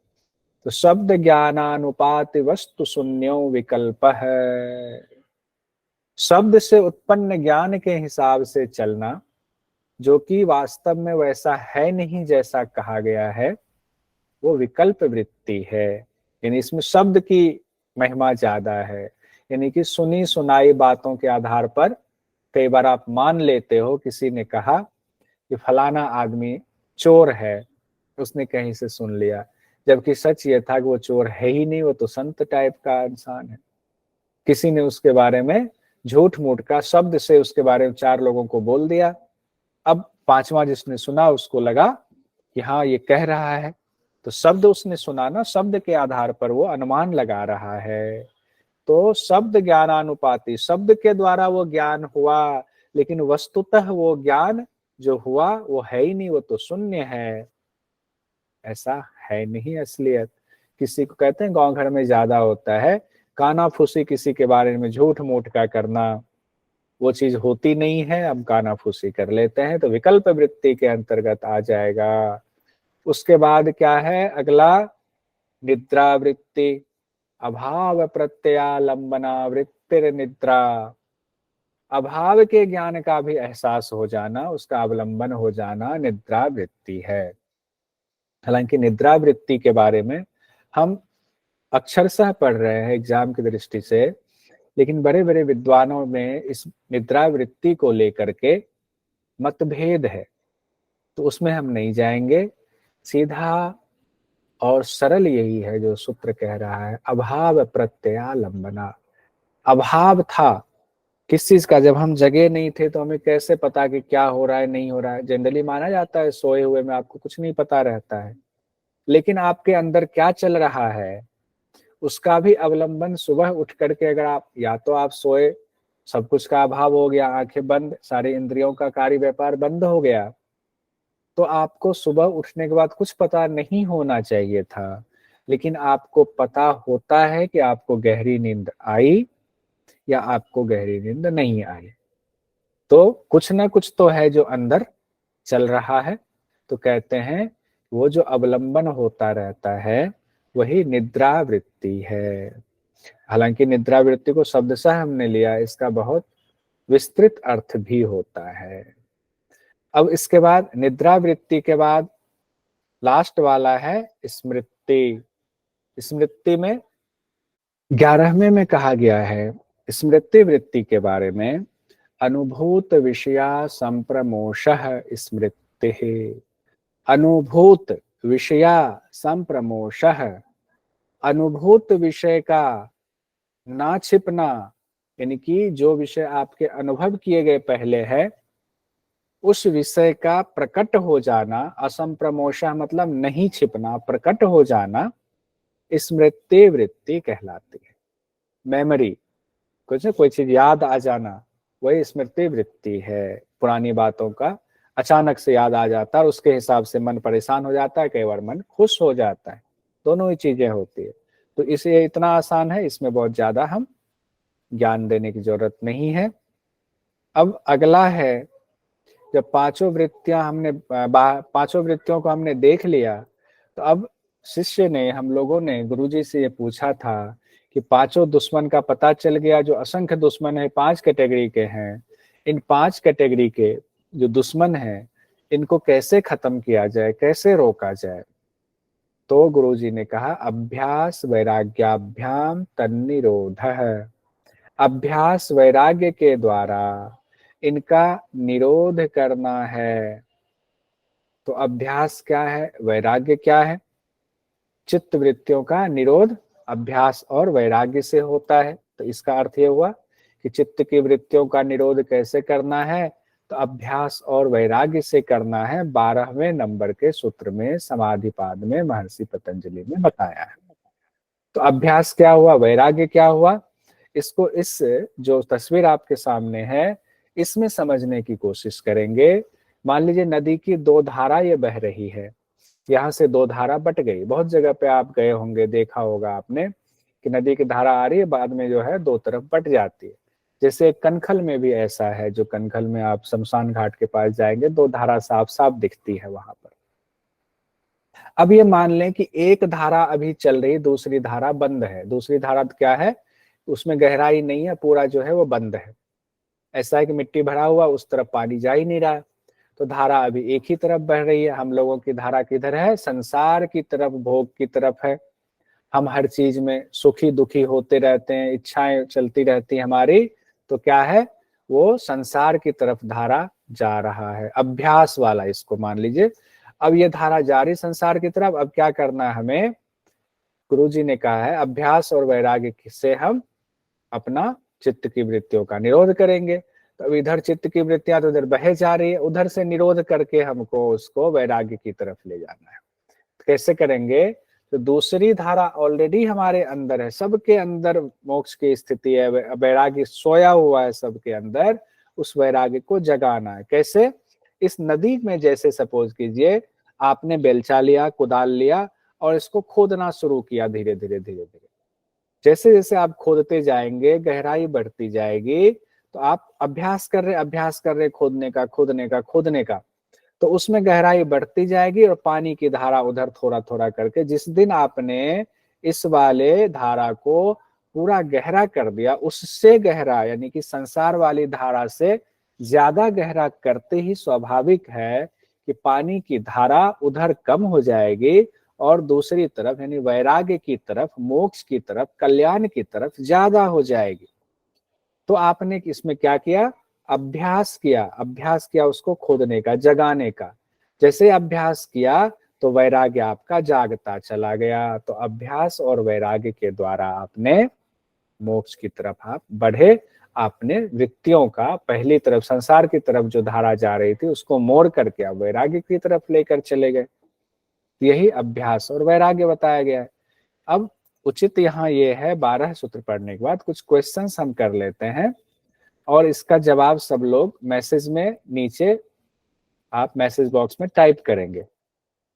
तो शब्द ज्ञानानुपाति वस्तु शून्यो विकल्प है, शब्द से उत्पन्न ज्ञान के हिसाब से चलना, जो कि वास्तव में वैसा है नहीं जैसा कहा गया है, वो विकल्प वृत्ति है। यानी इसमें शब्द की महिमा ज्यादा है, यानी कि सुनी सुनाई बातों के आधार पर कई बार आप मान लेते हो, किसी ने कहा कि फलाना आदमी चोर है, उसने कहीं से सुन लिया, जबकि सच ये था कि वो चोर है ही नहीं, वो तो संत टाइप का इंसान है। किसी ने उसके बारे में झूठ मूठ का शब्द से उसके बारे में 4 लोगों को बोल दिया। अब 5वां जिसने सुना उसको लगा कि हाँ ये कह रहा है, तो शब्द उसने सुना ना, शब्द के आधार पर वो अनुमान लगा रहा है। तो शब्द ज्ञानानुपाति, शब्द के द्वारा वो ज्ञान हुआ, लेकिन वस्तुतः वो ज्ञान जो हुआ वो है ही नहीं, वो तो शून्य है, ऐसा है नहीं असलियत। किसी को कहते हैं गांव घर में ज्यादा होता है काना फूसी, किसी के बारे में झूठ मूठ का करना, वो चीज होती नहीं है, हम कानाफूसी कर लेते हैं, तो विकल्प वृत्ति के अंतर्गत आ जाएगा। उसके बाद क्या है अगला, निद्रा वृत्ति। अभाव प्रत्ययालंबना वृत्तिर निद्रा। अभाव के ज्ञान का भी एहसास हो जाना, उसका अवलंबन हो जाना निद्रा वृत्ति है। हालांकि निद्रा वृत्ति के बारे में हम अक्षरशः पढ़ रहे हैं एग्जाम की दृष्टि से, लेकिन बड़े बड़े विद्वानों में इस निद्रा वृत्ति को लेकर के मतभेद है, तो उसमें हम नहीं जाएंगे। सीधा और सरल यही है जो सूत्र कह रहा है, अभाव प्रत्ययालंबना। अभाव था किस चीज का, जब हम जगे नहीं थे तो हमें कैसे पता कि क्या हो रहा है नहीं हो रहा है। जनरली माना जाता है सोए हुए में आपको कुछ नहीं पता रहता है, लेकिन आपके अंदर क्या चल रहा है उसका भी अवलंबन सुबह उठ करके, अगर आप या तो आप सोए, सब कुछ का अभाव हो गया, आंखें बंद, सारे इंद्रियों का कार्य व्यापार बंद हो गया, तो आपको सुबह उठने के बाद कुछ पता नहीं होना चाहिए था, लेकिन आपको पता होता है कि आपको गहरी नींद आई या आपको गहरी नींद नहीं आई। तो कुछ ना कुछ तो है जो अंदर चल रहा है, तो कहते हैं वो जो अवलंबन होता रहता है वही निद्रा वृत्ति है। हालांकि निद्रा वृत्ति को शब्दशः हमने लिया, इसका बहुत विस्तृत अर्थ भी होता है। अब इसके बाद निद्रा वृत्ति के बाद लास्ट वाला है स्मृति। स्मृति में 11वें में कहा गया है स्मृति वृत्ति के बारे में, अनुभूत विषया संप्रमोषः स्मृति। अनुभूत विषया संप्रमोषः, अनुभूत विषय का ना छिपना, यानी कि जो विषय आपके अनुभव किए गए पहले है उस विषय का प्रकट हो जाना, असंप्रमोषः मतलब नहीं छिपना, प्रकट हो जाना, स्मृति वृत्ति कहलाती है। मेमोरी, कुछ कोई चीज याद आ जाना, वही स्मृति वृत्ति है। पुरानी बातों का अचानक से याद आ जाता है और उसके हिसाब से मन परेशान हो जाता है, कई बार मन खुश हो जाता है, दोनों ही चीजें होती है। तो इसे इतना आसान है, इसमें बहुत ज्यादा हम ज्ञान देने की जरूरत नहीं है। अब अगला है, जब पांचों वृत्तियों को हमने देख लिया, तो अब शिष्य ने, हम लोगों ने गुरुजी से ये पूछा था कि पांचों दुश्मन का पता चल गया, जो असंख्य दुश्मन है 5 कैटेगरी के हैं, इन 5 कैटेगरी के जो दुश्मन हैं इनको कैसे खत्म किया जाए, कैसे रोका जाए। तो गुरुजी ने कहा अभ्यास वैराग्याभ्याम तन्निरोधः। अभ्यास वैराग्य के द्वारा इनका निरोध करना है। तो अभ्यास क्या है, वैराग्य क्या है? चित्त वृत्तियों का निरोध अभ्यास और वैराग्य से होता है। तो इसका अर्थ ये हुआ कि चित्त की वृत्तियों का निरोध कैसे करना है, तो अभ्यास और वैराग्य से करना है। 12वें नंबर के सूत्र में समाधिपाद में महर्षि पतंजलि ने बताया है। तो अभ्यास क्या हुआ, वैराग्य क्या हुआ, इसको इस जो तस्वीर आपके सामने है इसमें समझने की कोशिश करेंगे। मान लीजिए नदी की 2 धारा ये बह रही है, यहाँ से 2 धारा बट गई। बहुत जगह पे आप गए होंगे, देखा होगा आपने कि नदी की धारा आ रही है, बाद में जो है 2 तरफ बट जाती है। जैसे कनखल में भी ऐसा है, जो कनखल में आप शमशान घाट के पास जाएंगे 2 धारा साफ साफ दिखती है वहां पर। अब ये मान लें कि एक धारा अभी चल रही, दूसरी धारा बंद है। दूसरी धारा क्या है, उसमें गहराई नहीं है, पूरा जो है वो बंद है। ऐसा है कि मिट्टी भरा हुआ, उस तरफ पानी जा ही नहीं रहा, तो धारा अभी एक ही तरफ बह रही है। हम लोगों की धारा किधर है, संसार की तरफ, भोग की तरफ है। हम हर चीज में सुखी दुखी होते रहते हैं, इच्छाएं चलती रहती है हमारी, तो क्या है, वो संसार की तरफ धारा जा रहा है। अभ्यास वाला इसको मान लीजिए। अब ये धारा जा रही संसार की तरफ, अब क्या करना है हमें, गुरुजी ने कहा है अभ्यास और वैराग्य से हम अपना चित्त की वृत्तियों का निरोध करेंगे। तो अब इधर चित्त की वृत्तियां तो इधर बहे जा रही है, उधर से निरोध करके हमको उसको वैराग्य की तरफ ले जाना है। तो कैसे करेंगे, तो दूसरी धारा ऑलरेडी हमारे अंदर है, सबके अंदर मोक्ष की स्थिति है, वैराग्य सोया हुआ है सबके अंदर, उस वैराग्य को जगाना है। कैसे, इस नदी में जैसे सपोज कीजिए आपने बेलचा लिया, कुदाल लिया और इसको खोदना शुरू किया धीरे धीरे धीरे धीरे। जैसे जैसे आप खोदते जाएंगे, गहराई बढ़ती जाएगी, तो आप अभ्यास कर रहे खोदने का, तो उसमें गहराई बढ़ती जाएगी और पानी की धारा उधर थोड़ा थोड़ा करके, जिस दिन आपने इस वाले धारा को पूरा गहरा कर दिया, उससे गहरा यानी कि संसार वाली धारा से ज्यादा गहरा करते ही स्वाभाविक है कि पानी की धारा उधर कम हो जाएगी और दूसरी तरफ यानी वैराग्य की तरफ, मोक्ष की तरफ, कल्याण की तरफ ज्यादा हो जाएगी। तो आपने इसमें क्या किया? अभ्यास किया उसको खोदने का, जगाने का। जैसे अभ्यास किया तो वैराग्य आपका जागता चला गया। तो अभ्यास और वैराग्य के द्वारा आपने मोक्ष की तरफ आप बढ़े। आपने वृत्तियों का पहली तरफ, संसार की तरफ जो धारा जा रही थी उसको मोड़ करके आप वैराग्य की तरफ लेकर चले गए। यही अभ्यास और वैराग्य बताया गया है। अब उचित यहाँ ये है, 12 सूत्र पढ़ने के बाद कुछ क्वेश्चंस हम कर लेते हैं और इसका जवाब सब लोग मैसेज में नीचे आप मैसेज बॉक्स में टाइप करेंगे,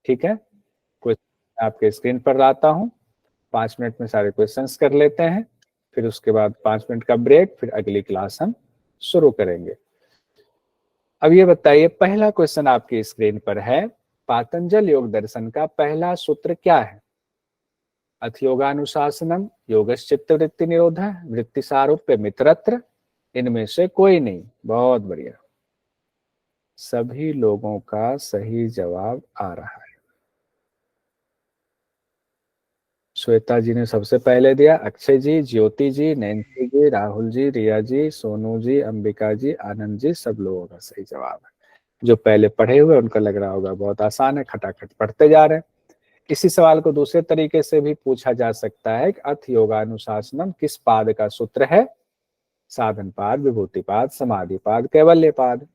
ठीक है? क्वेश्चन आपके स्क्रीन पर लाता हूँ, 5 मिनट में सारे क्वेश्चंस कर लेते हैं, फिर उसके बाद 5 मिनट का ब्रेक, फिर अगली क्लास हम शुरू करेंगे। अब ये बताइए, पहला क्वेश्चन आपकी स्क्रीन पर है, पातंजल योग दर्शन का पहला सूत्र क्या है? अथ योगानुशासनम, योगश्चित्त वृत्ति निरोध, वृत्ति सारूप्य मित्रत्र, इनमें से कोई नहीं। बहुत बढ़िया, सभी लोगों का सही जवाब आ रहा है। श्वेता जी ने सबसे पहले दिया, अक्षय जी, ज्योति जी, नैन्सी जी, राहुल जी, रिया जी, सोनू जी, अंबिका जी, आनंद जी, सब लोगों का सही जवाब है। जो पहले पढ़े हुए उनका लग रहा होगा बहुत आसान है, खटाखट पढ़ते जा रहे हैं। इसी सवाल को दूसरे तरीके से भी पूछा जा सकता है कि अथ योगानुशासनम किस पाद का सूत्र है? साधन पाद, विभूति पाद, समाधि पाद, कैवल्य पाद।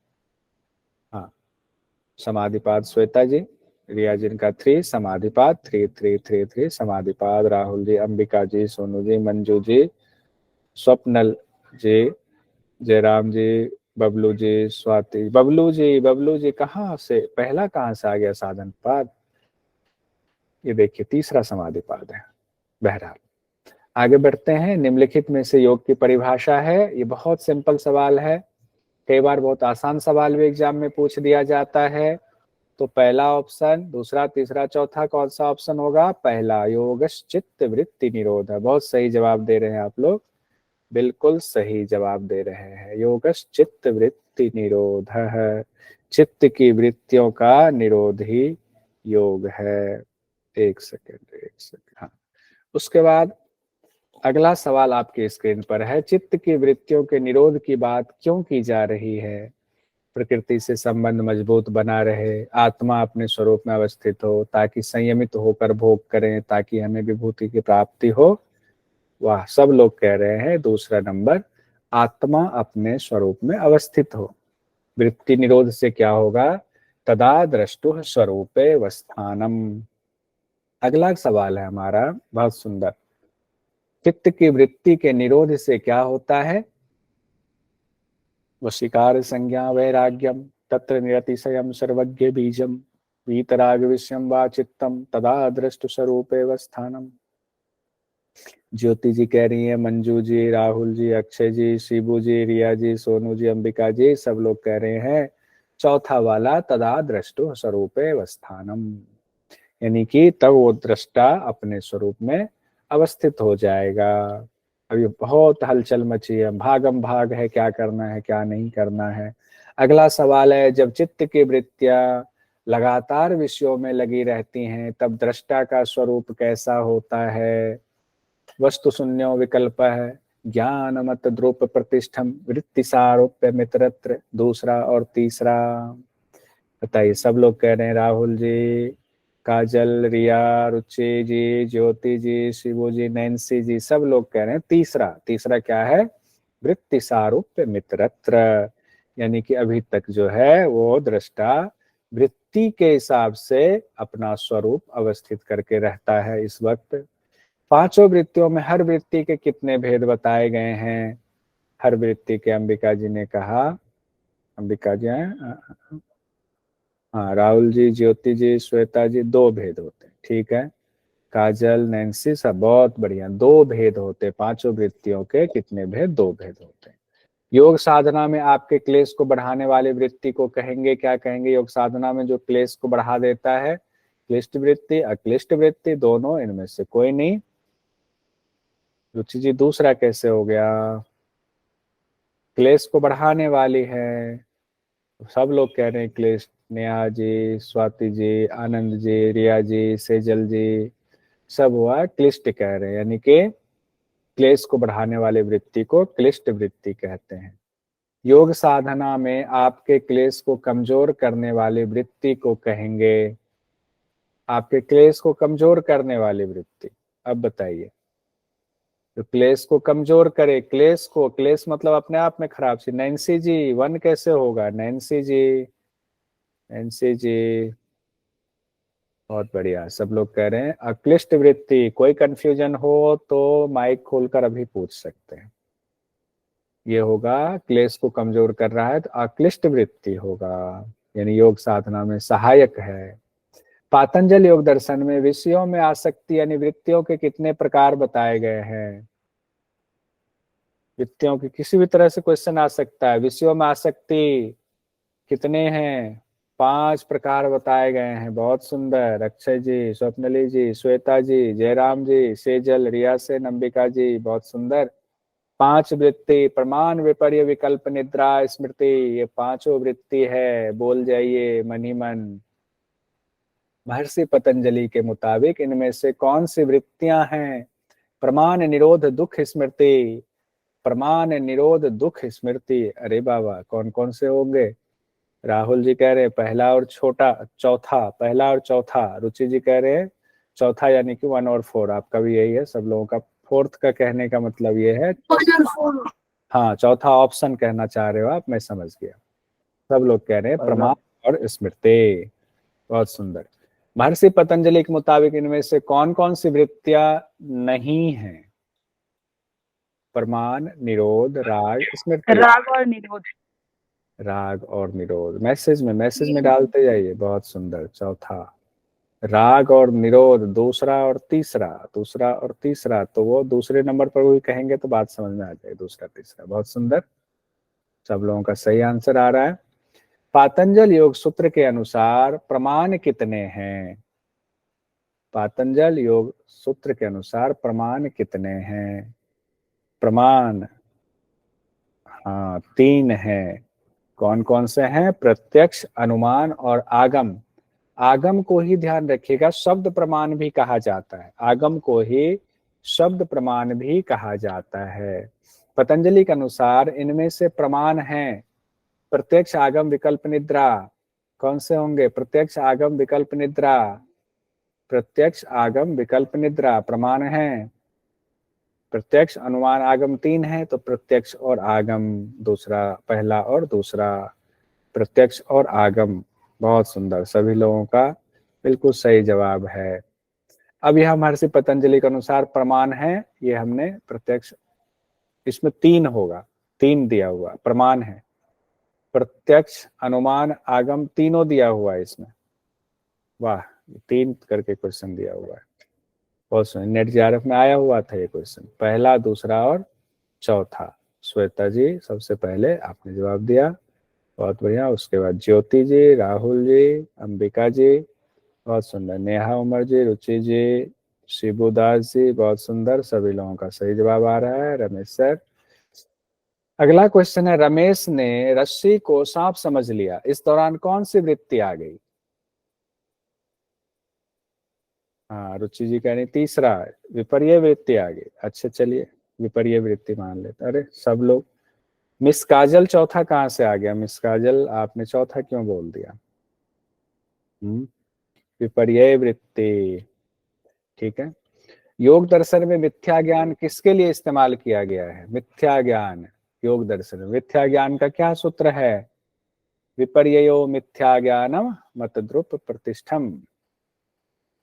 हाँ, समाधि पाद श्वेता जी, रिया जी का 3, समाधि पाद 3 3 3 3, समाधि पाद राहुल जी, अंबिका जी, सोनू जी, मंजू जी, स्वप्नल जी, जयराम जी, बबलू जी, स्वाति, बबलू जी कहाँ से, पहला कहाँ से आ गया साधन पाद? ये देखिए तीसरा समाधि पाद है। बहरहाल आगे बढ़ते हैं। निम्नलिखित में से योग की परिभाषा है। ये बहुत सिंपल सवाल है, कई बार बहुत आसान सवाल भी एग्जाम में पूछ दिया जाता है। तो पहला ऑप्शन, दूसरा, तीसरा, चौथा कौन सा ऑप्शन होगा? पहला, योगश्चित्त वृत्ति निरोध। बहुत सही जवाब दे रहे हैं आप लोग, बिल्कुल सही जवाब दे रहे हैं। योगश्चित्त वृत्ति निरोध है, चित्त की वृत्तियों का निरोध ही योग है। एक सेकेंड, हाँ। उसके बाद अगला सवाल आपके स्क्रीन पर है, चित्त की वृत्तियों के निरोध की बात क्यों की जा रही है? प्रकृति से संबंध मजबूत बना रहे, आत्मा अपने स्वरूप में अवस्थित हो, ताकि संयमित होकर भोग करें, ताकि हमें विभूति की प्राप्ति हो। वाह, सब लोग कह रहे हैं दूसरा नंबर, आत्मा अपने स्वरूप में अवस्थित हो। वृत्ति निरोध से क्या होगा? तदा द्रष्टुः स्वरूपे वस्थानम। अगला सवाल है हमारा बहुत सुंदर, चित्त की वृत्ति के निरोध से क्या होता है? वशीकार संज्ञा वैराग्यम, तत्र निरतिशयम सर्वज्ञ बीजम, वीतराग विषयम वा चित्तम, तदा दृष्टु स्वरूपे वस्थानम। ज्योति जी कह रही है, मंजू जी, राहुल जी, अक्षय जी, शिबू जी, रिया जी, सोनू जी, अंबिका जी, सब लोग कह रहे हैं चौथा वाला, तदा दृष्टु स्वरूपे अवस्थानम, यानी कि तब वो दृष्टा अपने स्वरूप में अवस्थित हो जाएगा। अभी बहुत हलचल मची है, भागम भाग है, क्या करना है क्या नहीं करना है। अगला सवाल है, जब चित्त की वृत्तियां लगातार विषयों में लगी रहती हैं तब दृष्टा का स्वरूप कैसा होता है? वस्तु शून्यो विकल्प है, ज्ञान मत द्रुप प्रतिष्ठम, वृत्ति सारूप्य मित्रत्र, दूसरा और तीसरा। बताइए, सब लोग कह रहे हैं, राहुल जी, काजल, रिया, रुचि जी, ज्योति जी, शिवू जी, नैन्सी जी, सब लोग कह रहे हैं तीसरा। तीसरा क्या है? वृत्ति सारूप्य मित्रत्र, यानी कि अभी तक जो है वो दृष्टा वृत्ति के हिसाब से अपना स्वरूप अवस्थित करके रहता है इस वक्त। पांचों वृत्तियों में हर वृत्ति के कितने भेद बताए गए हैं? हर वृत्ति के, अंबिका जी ने कहा, अंबिका जी हैं, हाँ, राहुल जी, ज्योति जी, श्वेता जी, 2 भेद होते हैं, ठीक है। काजल, नैन्सी, सब बहुत बढ़िया, 2 भेद होते, पांचों वृत्तियों के कितने भेद? 2 भेद होते हैं। योग साधना में आपके क्लेश को बढ़ाने वाली वृत्ति को कहेंगे, क्या कहेंगे? योग साधना में जो क्लेश को बढ़ा देता है, क्लिष्ट वृत्ति, अक्लिष्ट वृत्ति, दोनों, इनमें से कोई नहीं। रुचि जी दूसरा कैसे हो गया? क्लेश को बढ़ाने वाली है। सब लोग कह रहे हैं क्लेश। नेहा जी, स्वाति जी, आनंद जी, रिया जी, सेजल जी, सब हुआ क्लिष्ट कह रहे हैं, यानी कि क्लेश को बढ़ाने वाली वृत्ति को क्लिष्ट वृत्ति कहते हैं। योग साधना में आपके क्लेश को कमजोर करने वाली वृत्ति को कहेंगे, आपके क्लेश को कमजोर करने वाली वृत्ति। अब बताइए, तो क्लेश को कमजोर करे, क्लेश को, क्लेश मतलब अपने आप में खराब चीज। नैन्सी जी वन कैसे होगा? नैन्सी जी, नैन्सी जी, बहुत बढ़िया। सब लोग कह रहे हैं अक्लिष्ट वृत्ति। कोई कंफ्यूजन हो तो माइक खोलकर अभी पूछ सकते हैं। ये होगा, क्लेश को कमजोर कर रहा है तो अक्लिष्ट वृत्ति होगा, यानी योग साधना में सहायक है। पातंजल योग दर्शन में विषयों में आसक्ति यानी वृत्तियों के कितने प्रकार बताए गए हैं? वृत्तियों की किसी भी तरह से क्वेश्चन आ सकता है। विषयों में आसक्ति कितने हैं? 5 प्रकार बताए गए हैं। बहुत सुंदर। अक्षय जी, स्वप्नली जी, श्वेता जी, जयराम जी, सेजल, रिया सेन, अंबिका जी, बहुत सुंदर। 5 वृत्ति, प्रमाण, विपर्य, विकल्प, निद्रा, स्मृति, ये पांचों वृत्ति है। बोल जाइए मन ही मन। महर्षि पतंजलि के मुताबिक इनमें से कौन सी वृत्तियां हैं? प्रमाण, निरोध, दुख, स्मृति। प्रमाण, निरोध, दुख, स्मृति। अरे बाबा, कौन कौन से होंगे? राहुल जी कह रहे हैं पहला और छोटा, चौथा, पहला और चौथा। रुचि जी कह रहे हैं चौथा, यानी कि 1 और 4। आपका भी यही है, सब लोगों का। फोर्थ का कहने का मतलब ये है, हाँ, चौथा ऑप्शन कहना चाह रहे हो आप, मैं समझ गया। सब लोग कह रहे हैं प्रमाण और स्मृति। बहुत सुंदर। महर्षि पतंजलि के मुताबिक इनमें से कौन कौन सी वृत्तियां नहीं है? प्रमाण, निरोध, राग, स्मृति। राग और निरोध। राग और निरोध। मैसेज में डालते जाइए। बहुत सुंदर। चौथा राग और निरोध, दूसरा और तीसरा, दूसरा और तीसरा, तो वो दूसरे नंबर पर भी कहेंगे तो बात समझ में आ जाए। दूसरा तीसरा, बहुत सुंदर। सब लोगों का सही आंसर आ रहा है। पातंजल योग सूत्र के अनुसार प्रमाण कितने हैं? पातंजल योग सूत्र के अनुसार प्रमाण कितने हैं? प्रमाण, हाँ, 3 हैं। कौन कौन से हैं? प्रत्यक्ष, अनुमान और आगम। आगम को ही ध्यान रखिएगा, शब्द प्रमाण भी कहा जाता है। आगम को ही शब्द प्रमाण भी कहा जाता है। पतंजलि के अनुसार इनमें से प्रमाण हैं प्रत्यक्ष, आगम, विकल्प, निद्रा। कौन से होंगे? प्रत्यक्ष, आगम, विकल्प, निद्रा। प्रत्यक्ष, आगम, विकल्प, निद्रा प्रमाण है। प्रत्यक्ष, अनुमान, आगम 3 है, तो प्रत्यक्ष और आगम, दूसरा, पहला और दूसरा, प्रत्यक्ष और आगम। बहुत सुंदर। सभी लोगों का बिल्कुल सही जवाब है। अब यह महर्षि पतंजलि के अनुसार प्रमाण है, ये हमने प्रत्यक्ष, इसमें 3 होगा, 3 दिया हुआ प्रमाण है। प्रत्यक्ष, अनुमान, आगम तीनों दिया हुआ है इसमें। वाह, 3 करके क्वेश्चन दिया हुआ है। बहुत सुंदर। नेट जेआरएफ में आया हुआ था ये क्वेश्चन, पहला, दूसरा और चौथा। श्वेता जी सबसे पहले आपने जवाब दिया, बहुत बढ़िया। उसके बाद ज्योति जी, राहुल जी, अंबिका जी, बहुत सुंदर। नेहा उमर जी, रुचि जी, शिबुदास जी, बहुत सुंदर। सभी लोगों का सही जवाब आ रहा है। रमेश सर, अगला क्वेश्चन है, रमेश ने रस्सी को सांप समझ लिया, इस दौरान कौन सी वृत्ति आ गई? हाँ, रुचि जी कह रही तीसरा, विपर्य वृत्ति आ गई। अच्छा, चलिए विपर्य वृत्ति मान लेते। अरे सब लोग। मिस काजल चौथा कहाँ से आ गया? मिस काजल, आपने चौथा क्यों बोल दिया? विपर्य वृत्ति, ठीक है। योग दर्शन में मिथ्या ज्ञान किसके लिए इस्तेमाल किया गया है? मिथ्या ज्ञान। योग दर्शन में मिथ्या ज्ञान का क्या सूत्र है? विपर्ययो मिथ्या ज्ञानम मतद्रुप प्रतिष्ठम।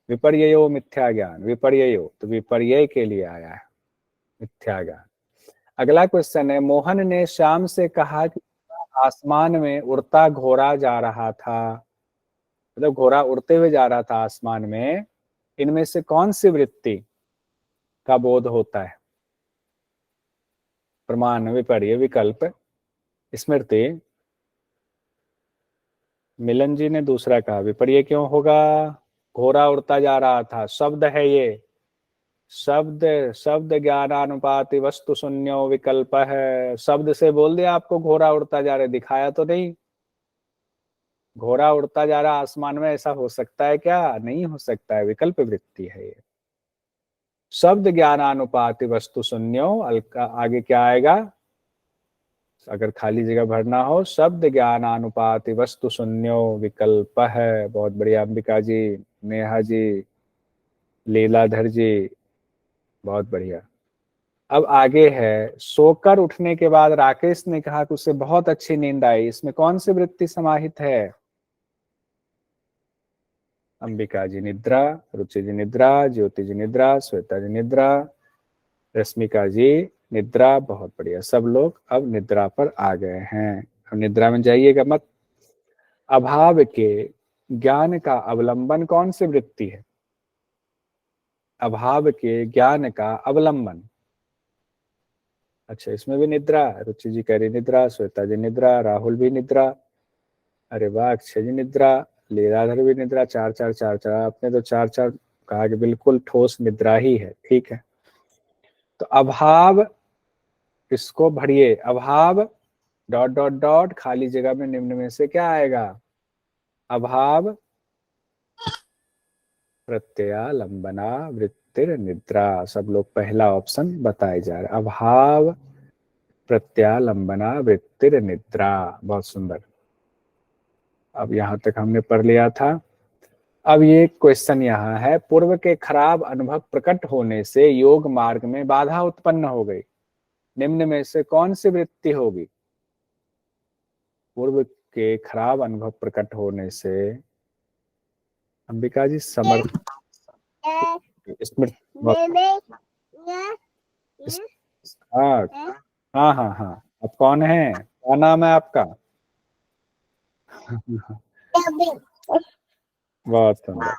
विपर्ययो मिथ्या ज्ञान, विपर्ययो तो विपर्य के लिए आया है, मिथ्या ज्ञान। अगला क्वेश्चन है, मोहन ने श्याम से कहा कि आसमान में उड़ता घोड़ा जा रहा था, मतलब घोड़ा उड़ते हुए जा रहा था आसमान में, इनमें से कौन सी वृत्ति का बोध होता है? प्रमाण, विपर्य, विकल्प, स्मृति, मिलन जी ने दूसरा कहा भी, पर ये क्यों होगा? घोड़ा उड़ता जा रहा था, शब्द है ये, शब्द, शब्द ज्ञानानुपाति वस्तु शून्यो विकल्प है। शब्द से बोल दिया आपको घोड़ा उड़ता जा रहा है, दिखाया तो नहीं। घोड़ा उड़ता जा रहा आसमान में, ऐसा हो सकता है क्या? नहीं हो सकता है, विकल्प वृत्ति है ये। शब्द ज्ञानानुपाति वस्तु शून्यो, आगे क्या आएगा अगर खाली जगह भरना हो? शब्द ज्ञानानुपाति वस्तु शून्यो विकल्प है। बहुत बढ़िया अंबिका जी, नेहा जी, लीलाधर जी, बहुत बढ़िया। अब आगे है, सोकर उठने के बाद राकेश ने कहा कि उसे बहुत अच्छी नींद आई, इसमें कौन सी वृत्ति समाहित है? अंबिका जी निद्रा, रुचि जी निद्रा, ज्योति जी निद्रा, श्वेता जी निद्रा, रश्मिका जी निद्रा। बहुत बढ़िया, सब लोग अब निद्रा पर आ गए हैं। अब निद्रा में जाइएगा मत। अभाव के ज्ञान का अवलंबन कौन सी वृत्ति है? अभाव के ज्ञान का अवलंबन, अच्छा इसमें भी निद्रा, रुचि जी कह रही निद्रा, श्वेता जी निद्रा, राहुल भी निद्रा, अरे वाह अक्षय जी निद्रा, लीलाधर भी निद्रा। चार चार चार चार, आपने तो चार चार कहा कि बिल्कुल ठोस निद्रा ही है। ठीक है, तो अभाव, इसको भरिए, अभाव डॉट डॉट डॉट, खाली जगह में निम्न में से क्या आएगा? अभाव प्रत्ययालंबना वृत्तिर निद्रा। सब लोग पहला ऑप्शन बताए जा रहे, अभाव प्रत्यालंबना वृत्तिर निद्रा। बहुत सुंदर, अब यहां तक हमने पढ़ लिया था। अब ये क्वेश्चन यहाँ है, पूर्व के खराब अनुभव प्रकट होने से योग मार्ग में बाधा उत्पन्न हो गई, निम्न में से कौन सी वृत्ति होगी? पूर्व के खराब अनुभव प्रकट होने से, अंबिका जी समर्थ, स्मृति, हाँ हाँ हाँ हाँ, आप कौन है, क्या नाम है आपका? बहुत सुंदर।